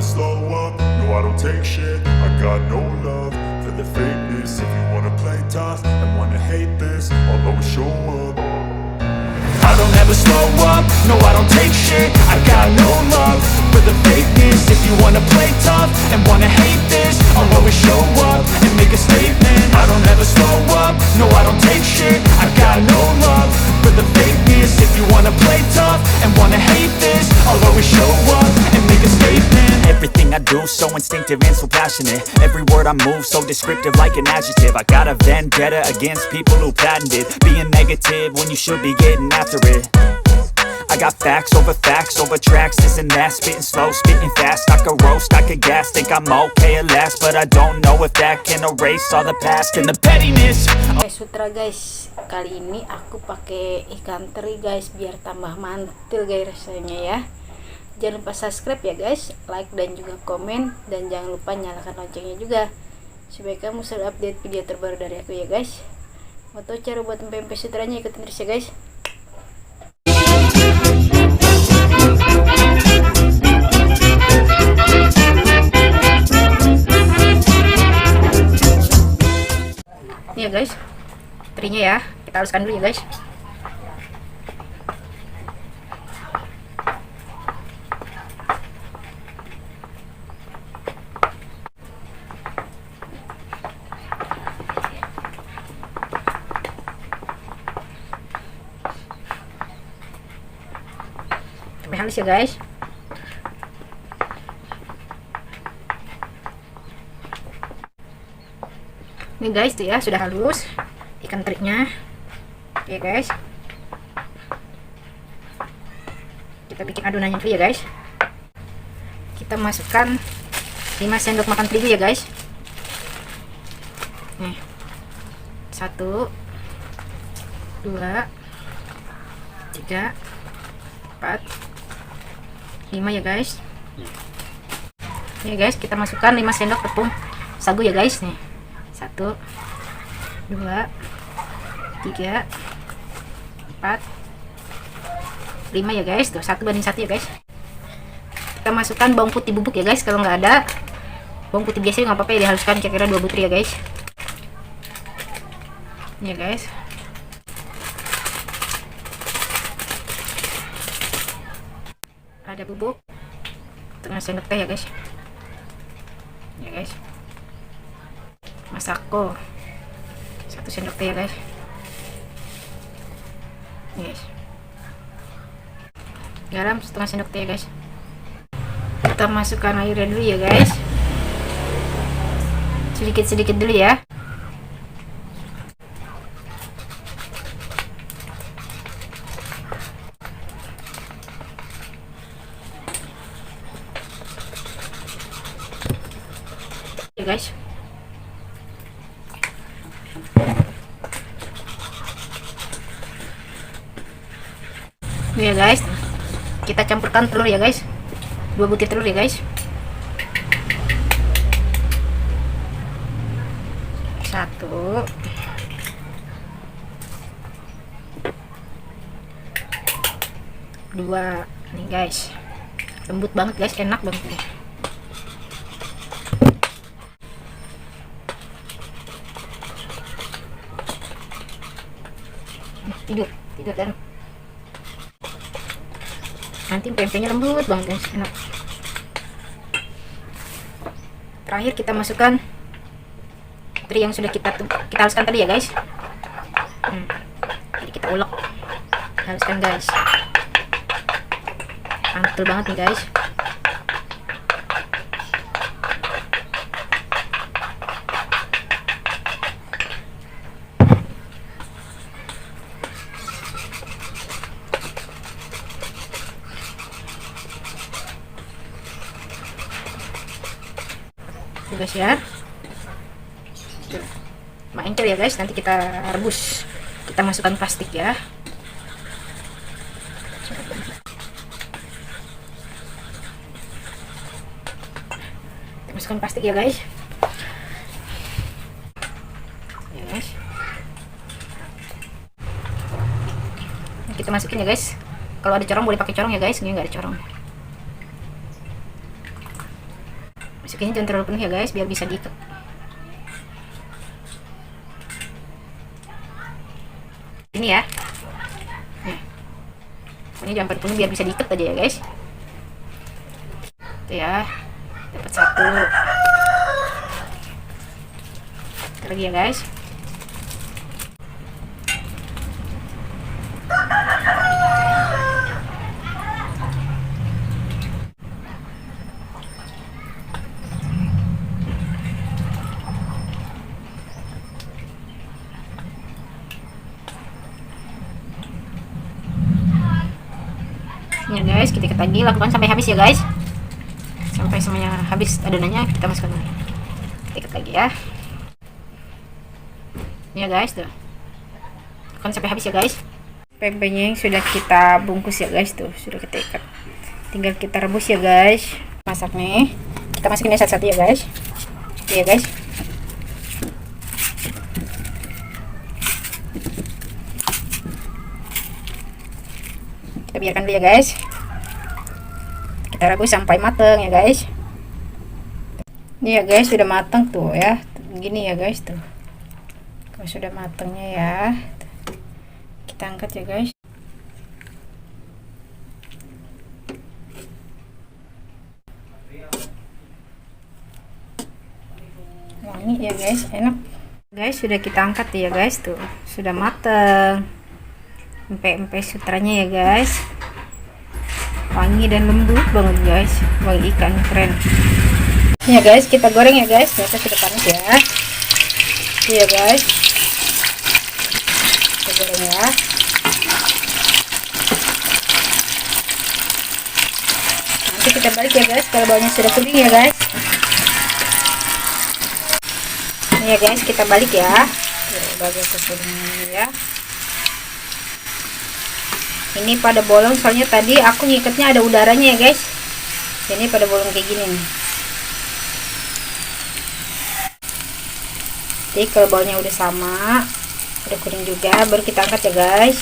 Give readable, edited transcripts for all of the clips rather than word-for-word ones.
slow up, no I don't take shit. I got no love for the fakeness. If you wanna play tough and wanna hate this, I'll always show up. I don't ever slow up, no I don't take shit. I got no love for the fakeness. If you wanna play tough and wanna hate this, I'll always show up and make a statement. I don't ever slow up, no I don't take shit. I got no love for the fakeness. If you wanna play tough and wanna hate this, I'll always show up and make a statement. Everything I do so instinctive and so passionate. Every word I move so descriptive like an adjective. I got a vendetta against people who patented being negative when you should be getting after it. I got facts over tracks, this and that. Spitting slow, spitting fast. I could roast, I could gas. Think I'm okay at last, but I don't know if that can erase all the past and the pettiness. Sutra guys, kali ini aku pakai ikan teri guys, biar tambah mantul guys rasanya ya. Jangan lupa subscribe ya guys, like dan juga komen, dan jangan lupa nyalakan loncengnya juga supaya kamu selalu update video terbaru dari aku ya guys. Mau tahu cara buat pempek sutranya, ikutin terus ya guys. Ini ya guys, terinya ya, kita haluskan dulu ya guys. Sampai halus ya guys. Ini guys tuh ya, sudah halus ikan teriknya. Oke guys, kita bikin adonannya dulu ya guys. Kita masukkan 5 sendok makan terigu ya guys. Nih, 1 2 3 4 5 ya guys. Nih guys, kita masukkan 5 sendok tepung sagu ya guys. Nih, 1 2 3 4 5 ya guys. Tuh 1:1 ya guys. Kita masukkan bawang putih bubuk ya guys. Kalau nggak ada bawang putih biasa nggak apa-apa ya, dihaluskan kira-kira 2 butir ya guys. Ini ya guys. Ada bubuk setengah sendok teh ya guys. Ya guys. Masako 1 sendok teh ya guys. Yes. Garam setengah sendok teh ya guys. Kita masukkan airnya dulu ya guys, sedikit-sedikit dulu ya. Ya guys, ya guys, kita campurkan telur ya guys, 2 butir telur ya guys. 1 2 nih guys, lembut banget guys, enak banget nih. Tidur dan nanti pempeknya lembut banget guys, enak. Terakhir kita masukkan teri yang sudah kita haluskan tadi ya guys. Jadi kita ulek, haluskan guys, mantul banget nih guys. Guys ya, engkel ya guys, nanti kita rebus. Kita masukkan plastik ya. Kita masukkan plastik ya guys. Ya guys, kita masukin ya guys. Kalau ada corong boleh pakai corong ya guys, ini nggak ada corong. Masukinnya jangan terlalu penuh ya guys, biar bisa diikat. Ini ya. Nih. Ini jangan penuh biar bisa diikat aja ya guys. Itu ya. Dapat satu. Itu lagi ya guys. Ya guys, kita ikat lagi, lakukan sampai habis ya guys. Sampai semuanya habis adonannya kita masukkan lagi. Kita ikat lagi ya. Ya guys, tuh. Lakukan sampai habis ya guys. Pempeknya yang sudah kita bungkus ya guys, tuh sudah kita ikat. Tinggal kita rebus ya guys. Masak nih. Kita masukin satu-satu ya guys. Tuh ya guys. Kita biarkan dulu ya guys, kita rebus sampai matang ya guys. Ini ya guys, sudah matang tuh ya, begini ya guys tuh. Kalau sudah matangnya ya, kita angkat ya guys. Wangi ya guys, enak guys. Sudah kita angkat ya guys, tuh sudah matang. Empek-empek sutranya ya guys, wangi dan lembut banget guys, wangi ikan keren ya guys. Kita goreng ya guys, biasa sudah panas ya. Iya guys, kita goreng ya. Nanti kita balik ya guys kalau baunya sudah kuning ya guys. Ini ya guys, kita balik ya, bagian kuningnya ya. Ini pada bolong soalnya tadi aku ngikatnya ada udaranya ya guys. Ini pada bolong kayak gini nih. Jadi kalau baunya udah sama, udah kuning juga, baru kita angkat ya guys.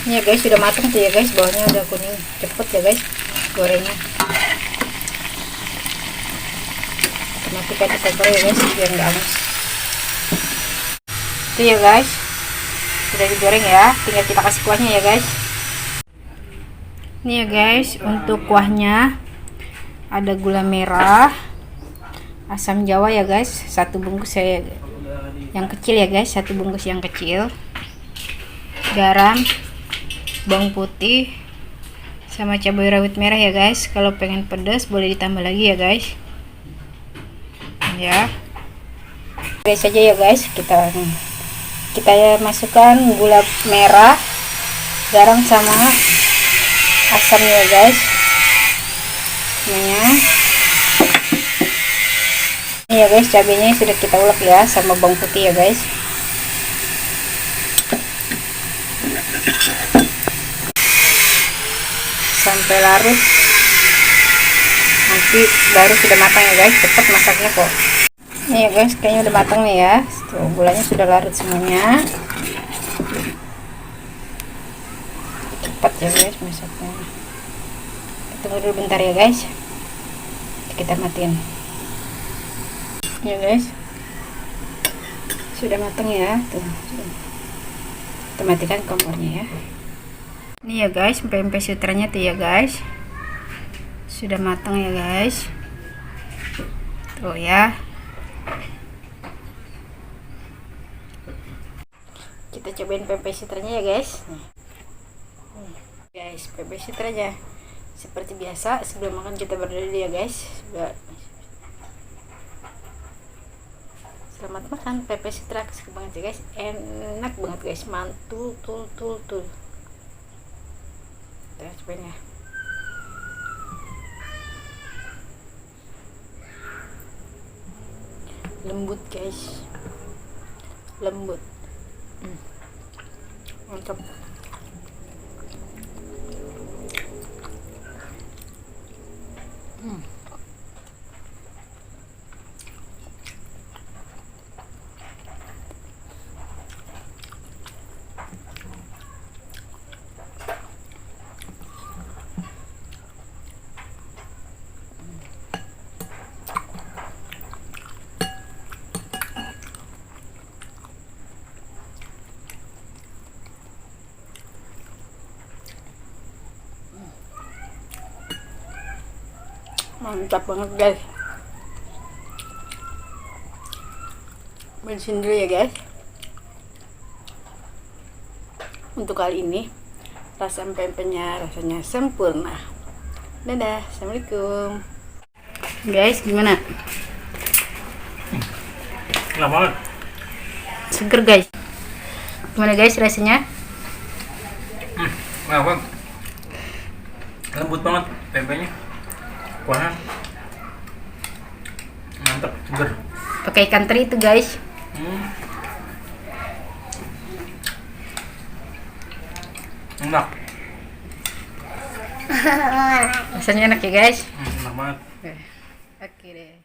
Ini ya guys, sudah matang tuh ya guys, baunya udah kuning, cepet ya guys gorengnya. Matikan di kompor ya guys biar nggak hangus. Itu ya guys, sudah digoreng ya, tinggal kita kasih kuahnya ya guys. Ini ya guys, untuk kuahnya ada gula merah, asam jawa ya guys, satu bungkus saya yang kecil ya guys, satu bungkus yang kecil, garam, bawang putih, sama cabai rawit merah ya guys. Kalau pengen pedas boleh ditambah lagi ya guys. Ya, guys saja ya guys, kita masukkan gula merah, garam sama asamnya ya guys. Ini ya guys, cabenya sudah kita ulek ya, sama bawang putih ya guys. Sampai larut, nanti baru sudah matang ya guys, cepat masaknya kok. Ini ya guys, kayaknya udah matang nih ya. Tuh, gulanya sudah larut semuanya. Cepat ya guys masaknya. Tunggu dulu bentar ya guys. Kita matiin. Ya guys, sudah matang ya. Tuh, kita matikan kompornya ya. Ini ya guys, pempek sutranya tuh ya guys, sudah matang ya guys. Tuh ya. Kita cobain pempek sutranya ya guys. Guys, pempek sutranya seperti biasa, sebelum makan kita berdoa dulu ya guys. Selamat makan pempek sutra, kesukaan banget ya guys, enak banget guys, mantul tul. Kita cobain ya. Lembut guys, lembut. Mantap. Mantap banget guys. Bensin dulu ya guys. Untuk kali ini rasa pempeknya rasanya sempurna. Dadah, assalamualaikum. Guys, gimana? Enak banget. Seger guys. Gimana guys rasanya? Enak banget. Lembut banget tempenya. Kuahnya mantap, seger. Pakai ikan teri itu guys. Enak. Rasanya enak ya guys. Enak banget. Oke deh.